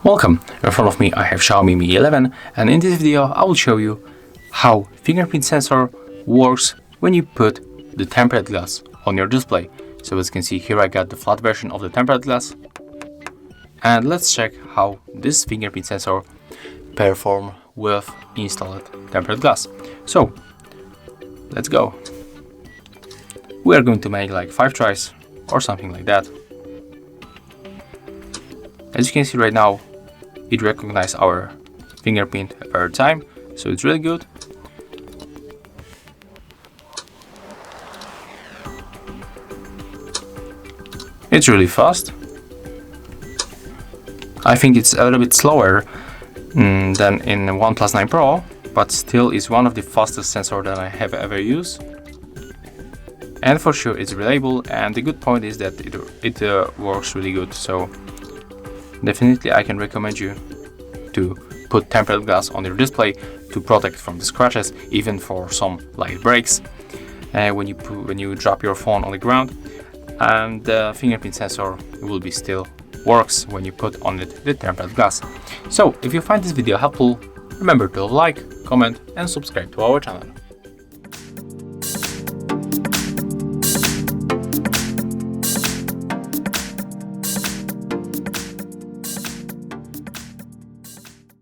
Welcome, in front of me I have Xiaomi Mi 11, and in this video I will show you how fingerprint sensor works when you put the tempered glass on your display. So as you can see here, I got the flat version of the tempered glass, and let's check how this fingerprint sensor perform with installed tempered glass. So let's go. We are going to make like 5 tries or something like that. As you can see right now, it recognizes our fingerprint per time, so it's really good. It's really fast. I think it's a little bit slower than in OnePlus 9 Pro, but still is one of the fastest sensors that I have ever used. And for sure it's reliable, and the good point is that it works really good. So definitely I can recommend you to put tempered glass on your display to protect from the scratches, even for some light breaks when you drop your phone on the ground. And the fingerprint sensor will be still works when you put on it the tempered glass. So if you find this video helpful, remember to like, comment and subscribe to our channel.